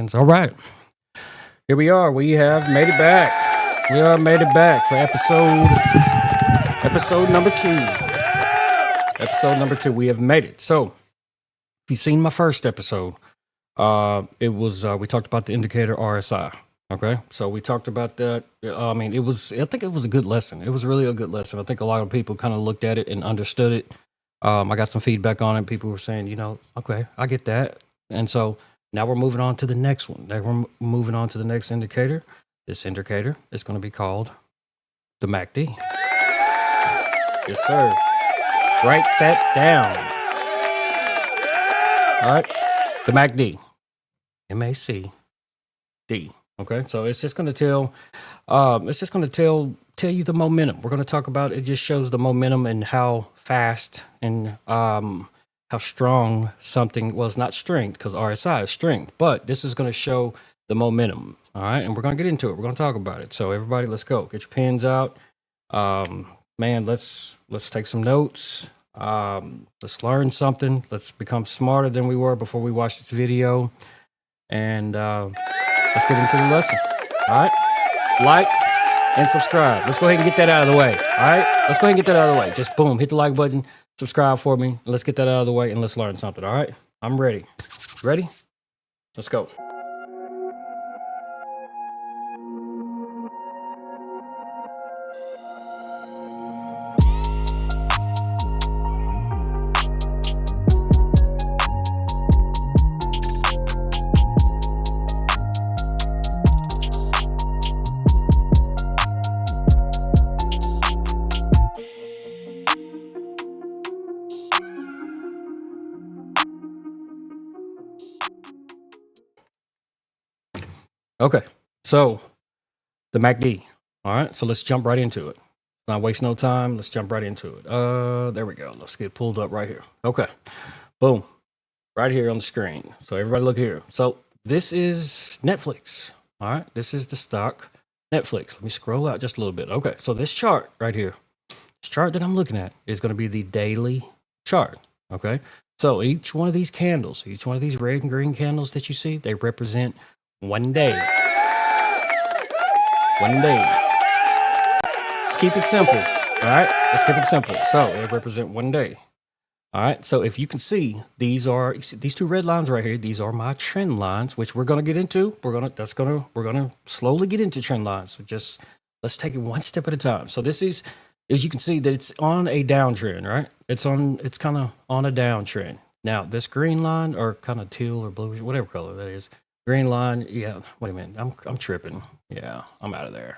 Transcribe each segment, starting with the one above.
It's all right. Here we are. We have made it back. We have made it back for episode number 2. Episode number 2. We have made it. So, if you've seen my first episode, it was we talked about the indicator RSI. Okay, so we talked about that. I think it was a good lesson. It was really a good lesson. I think a lot of people kind of looked at it and understood it. I got some feedback on it. People were saying, okay, I get that. And so now we're moving on to the next one. Now we're moving on to the next indicator. This indicator is going to be called the MACD. Yes, sir. Write that down. All right, the MACD. MACD. Okay, so it's just going to tell. Tell you the momentum. We're going to talk about it. Just shows the momentum and how fast and how strong something was. Not strength, because RSI is strength, but this is going to show the momentum. All right, and we're going to get into it. We're going to talk about it. So everybody, let's go. Get your pens out. Man, let's take some notes. Let's learn something. Let's become smarter than we were before we watched this video. And let's get into the lesson. All right, like and subscribe. Let's go ahead and get that out of the way. All right, let's go ahead and get that out of the way. Just boom, hit the like button, subscribe for me, and let's get that out of the way and let's learn something. All right, I'm ready. Ready? Let's go. Okay, so the MACD. All right, so let's jump right into it. Not waste no time. Let's jump right into it. There we go. Let's get pulled up right here. Okay, boom, right here on the screen. So everybody look here. So this is Netflix. All right, this is the stock Netflix. Let me scroll out just a little bit. Okay, so this chart right here, this chart that I'm looking at is going to be the daily chart. Okay, so each one of these candles, each one of these red and green candles that you see, they represent 1 day. 1 day. Let's keep it simple. All right. Let's keep it simple. So they represent 1 day. All right. So if you can see, these two red lines right here. These are my trend lines, which we're gonna get into. We're gonna slowly get into trend lines. So just let's take it one step at a time. So this is, as you can see, that it's on a downtrend, right? It's kind of on a downtrend. Now this green line, or kind of teal or bluish, whatever color that is. Green line, yeah. Wait a minute, I'm tripping. Yeah, I'm out of there.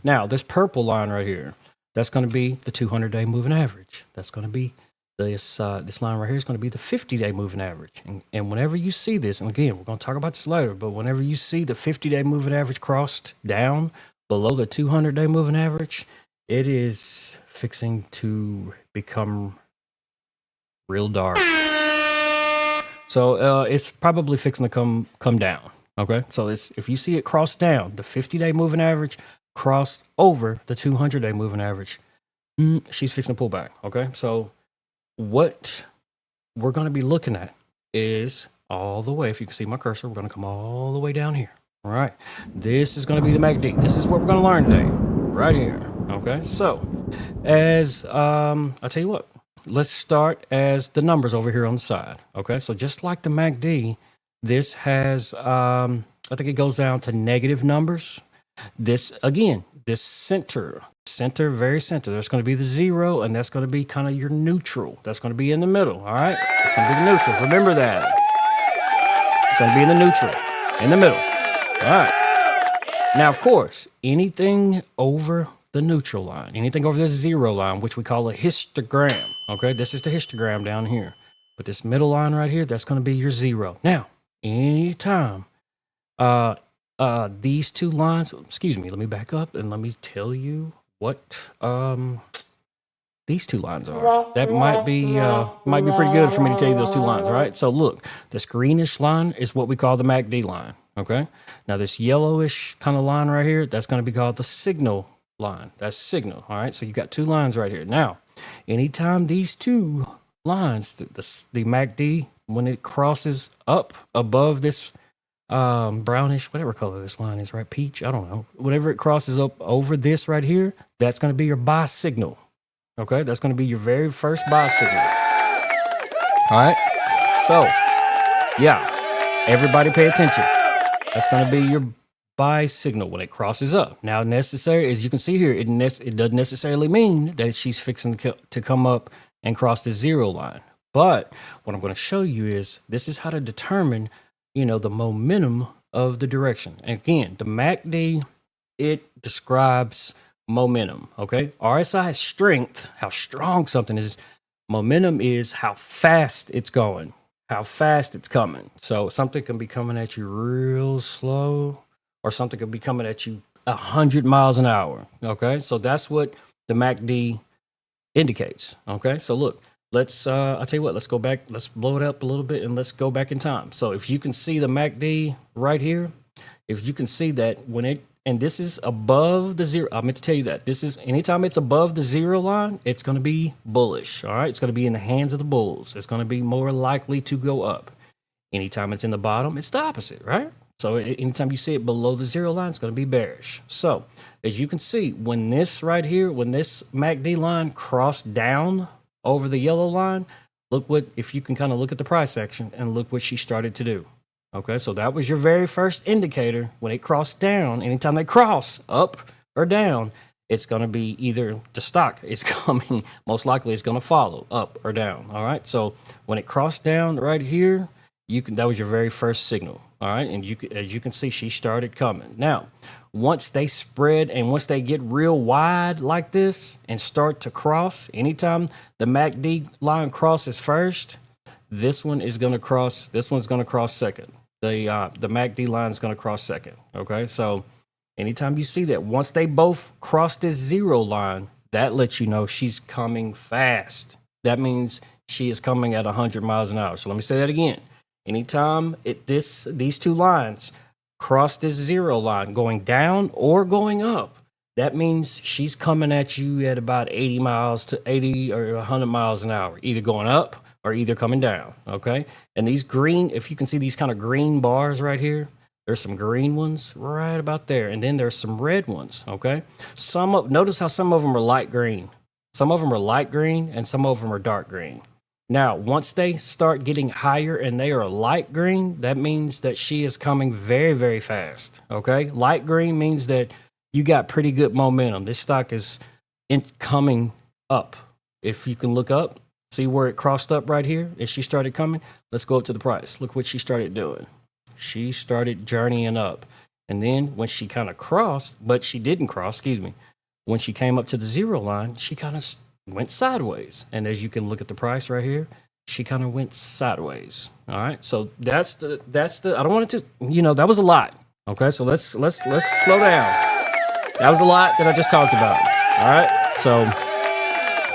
Now this purple line right here, that's going to be the 200-day moving average. That's going to be this line right here is going to be the 50-day moving average. And whenever you see this, and again, we're going to talk about this later, but whenever you see the 50-day moving average crossed down below the 200-day moving average, it is fixing to become real dark. So it's probably fixing to come down. Okay, so if you see it cross down, the 50-day moving average crossed over the 200-day moving average, she's fixing to pull back. Okay, so what we're going to be looking at is all the way. If you can see my cursor, we're going to come all the way down here. All right, this is going to be the MACD. This is what we're going to learn today, right here. Okay, so as I'll tell you what. Let's start as the numbers over here on the side. Okay, so just like the MACD, this has, I think it goes down to negative numbers. This, again, this center, very center, there's going to be the 0, and that's going to be kind of your neutral. That's going to be in the middle, all right? It's going to be the neutral. Remember that. It's going to be in the neutral, in the middle. All right. Now, of course, anything over the neutral line, anything over this 0 line, which we call a histogram. Okay, this is the histogram down here. But this middle line right here, that's going to be your 0. Now, anytime these two lines, excuse me, let me back up and let me tell you what these two lines are. That might be pretty good for me to tell you those two lines. All right, so look, this greenish line is what we call the MACD line. Okay, now this yellowish kind of line right here, that's going to be called the signal line. That's signal. All right, so you got two lines right here. Now, anytime these two lines, the MACD, when it crosses up above this brownish, whatever color this line is, right? Peach, I don't know. Whenever it crosses up over this right here, that's going to be your buy signal. Okay, that's going to be your very first buy signal. All right, so yeah, everybody pay attention. That's going to be your buy signal when it crosses up. Now, necessary, as you can see here, it doesn't necessarily mean that she's fixing to come up and cross the zero line. But what I'm going to show you is this is how to determine, the momentum of the direction. And again, the MACD, it describes momentum. Okay, RSI is strength, how strong something is. Momentum is how fast it's going, how fast it's coming. So something can be coming at you real slow, or something could be coming at you 100 miles an hour. Okay, so that's what the MACD indicates. Okay, so look, I'll tell you what, let's go back, let's blow it up a little bit and let's go back in time. So if you can see the MACD right here, if you can see that and this is above the zero, I meant to tell you that this is anytime it's above the zero line, it's going to be bullish. All right, it's going to be in the hands of the bulls. It's going to be more likely to go up. Anytime it's in the bottom, it's the opposite, right? So anytime you see it below the zero line, it's going to be bearish. So as you can see, when this MACD line crossed down over the yellow line, if you can kind of look at the price action and look what she started to do. Okay, so that was your very first indicator. When it crossed down, anytime they cross up or down, it's going to be either the stock is coming, most likely it's going to follow up or down. All right, so when it crossed down right here, that was your very first signal. All right, and as you can see, she started coming. Now, once they spread and once they get real wide like this and start to cross, anytime the MACD line crosses first, this one's going to cross second. The MACD line is going to cross second. Okay, so anytime you see that, once they both cross this zero line, that lets you know she's coming fast. That means she is coming at 100 miles an hour. So let me say that again. Anytime these two lines cross this zero line, going down or going up, that means she's coming at you at about 80 or 100 miles an hour, either going up or either coming down. Okay, and these green, if you can see these kind of green bars right here, there's some green ones right about there, and then there's some red ones. Okay, notice how some of them are light green, some of them are light green, and some of them are dark green. Now, once they start getting higher and they are light green, that means that she is coming very, very fast. Okay, light green means that you got pretty good momentum. This stock is coming up. If you can look up, see where it crossed up right here, and she started coming. Let's go up to the price. Look what she started doing. She started journeying up. And then when she kind of crossed, but she didn't cross, when she came up to the zero line, she kind of went sideways. And as you can look at the price right here, she kind of went sideways. All right. So that's the, I don't want it to, that was a lot. Okay. So let's slow down. That was a lot that I just talked about. All right. So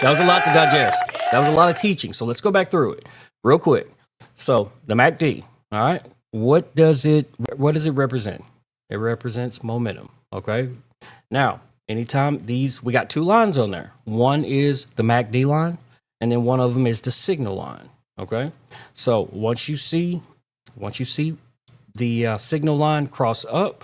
that was a lot to digest. That was a lot of teaching. So let's go back through it real quick. So the MACD, all right, what does it represent? It represents momentum. Okay. Now, anytime we got two lines on there. One is the MACD line, and then one of them is the signal line. Okay. So once you see the signal line cross up,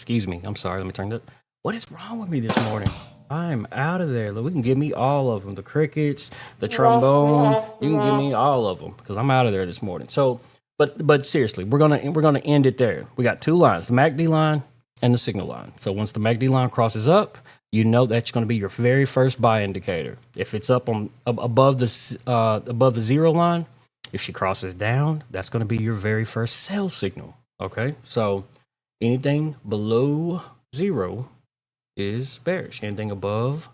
I'm sorry. Let me turn that. What is wrong with me this morning? I'm out of there. We can give me all of them. The crickets, the trombone. You can give me all of them because I'm out of there this morning. So, but seriously, we're gonna end it there. We got two lines: the MACD line and the signal line. So once the MACD line crosses up, that's going to be your very first buy indicator. If it's up above the zero line, if she crosses down, that's going to be your very first sell signal. Okay, so anything below zero is bearish. Anything above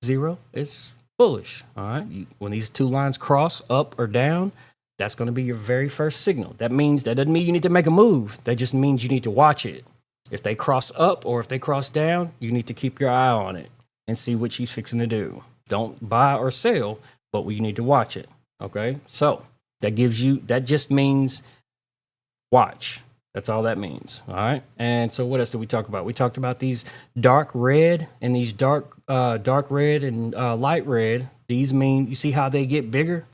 zero is bullish. All right. When these two lines cross up or down, that's going to be your very first signal. That doesn't mean you need to make a move. That just means you need to watch it. If they cross up or if they cross down, you need to keep your eye on it and see what she's fixing to do. Don't buy or sell, but you need to watch it. Okay. So that just means watch. That's all that means. All right. And so what else did we talk about? We talked about these dark red and these dark red and light red. These mean, you see how they get bigger?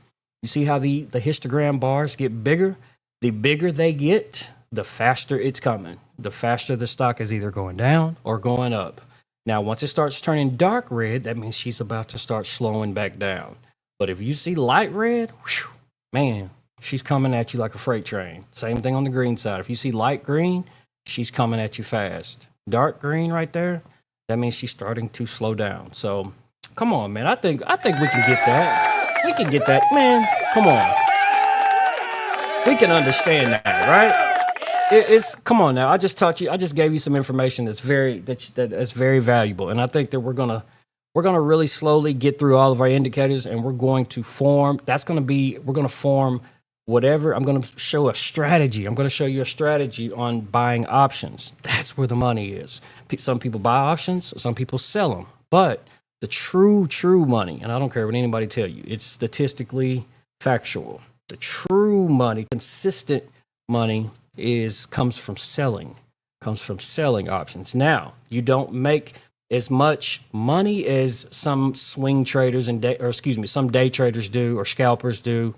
You see how the histogram bars get bigger? The bigger they get, the faster it's coming. The faster the stock is either going down or going up. Now, once it starts turning dark red, that means she's about to start slowing back down. But if you see light red, whew, man, she's coming at you like a freight train. Same thing on the green side. If you see light green, she's coming at you fast. Dark green right there, that means she's starting to slow down. So come on, man. I think we can get that. We can get that, man. Come on. We can understand that, right? It's come on now. I just taught you. I just gave you some information that's very valuable, and I think that we're gonna really slowly get through all of our indicators, and we're going to form. We're gonna form whatever. I'm gonna show a strategy. I'm gonna show you a strategy on buying options. That's where the money is. Some people buy options. Some people sell them. But the true money, and I don't care what anybody tell you, it's statistically factual. The true money, consistent money, comes from selling options. Now, you don't make as much money as some swing traders some day traders do, or scalpers do.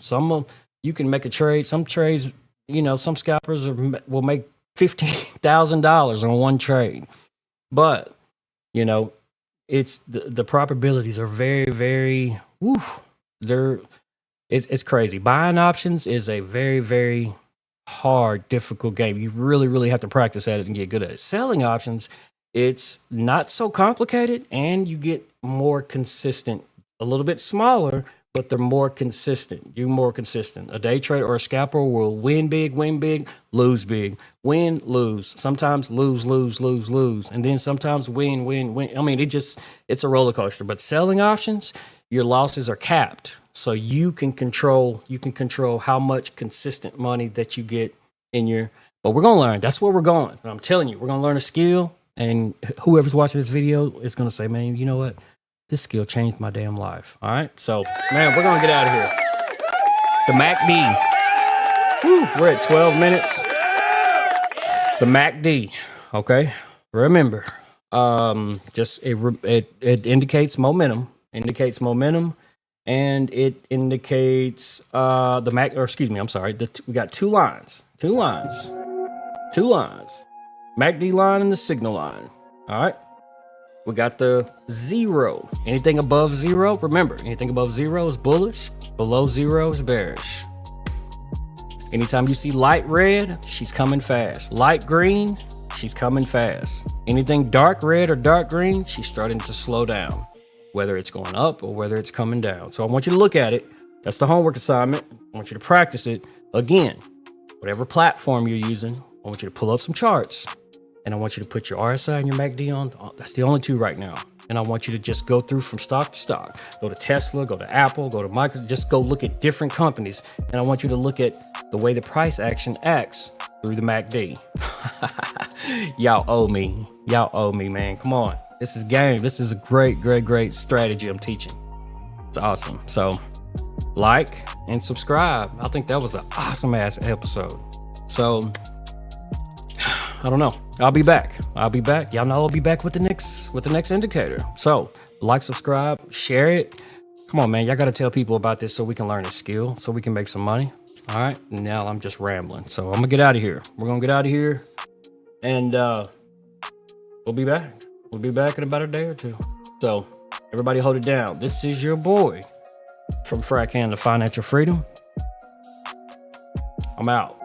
You can make a trade. Some trades, some scalpers will make $15,000 on one trade. But, it's the probabilities are very, very, it's crazy. Buying options is a very, very hard, difficult game. You really, really have to practice at it and get good at it. Selling options, it's not so complicated, and you get more consistent. A little bit smaller, but they're more consistent. You're more consistent. A day trader or a scalper will win big, lose big, win, lose. Sometimes lose, and then sometimes win. I mean, it's a roller coaster. But selling options, your losses are capped. So you can control how much consistent money that you get in your, but we're going to learn. That's where we're going. And I'm telling you, we're going to learn a skill, and whoever's watching this video is going to say, man, you know what? This skill changed my damn life. All right. So, man, we're going to get out of here. The MACD. Whew, we're at 12 minutes. The MACD. Okay. Remember, it indicates momentum. And it indicates we got two lines. MACD line and the signal line. All right. We got the zero. Anything above zero, remember, anything above zero is bullish. Below zero is bearish. Anytime you see light red, she's coming fast. Light green, she's coming fast. Anything dark red or dark green, she's starting to slow down, whether it's going up or whether it's coming down. So I want you to look at it. That's the homework assignment. I want you to practice it. Again, whatever platform you're using, I want you to pull up some charts, and I want you to put your RSI and your MACD on. That's the only two right now. And I want you to just go through from stock to stock. Go to Tesla, go to Apple, go to Microsoft. Just go look at different companies. And I want you to look at the way the price action acts through the MACD. Y'all owe me, man. Come on. This is game. This is a great strategy I'm teaching. It's awesome. So like and subscribe. I think that was an awesome ass episode. So I don't know. I'll be back. Y'all know I'll be back with the next indicator. So like, subscribe, share it. Come on, man. Y'all got to tell people about this so we can learn a skill, so we can make some money. All right. Now I'm just rambling. So I'm gonna get out of here. We're gonna get out of here, and we'll be back. We'll be back in about a day or two. So everybody hold it down. This is your boy from Frack Hand to Financial Freedom. I'm out.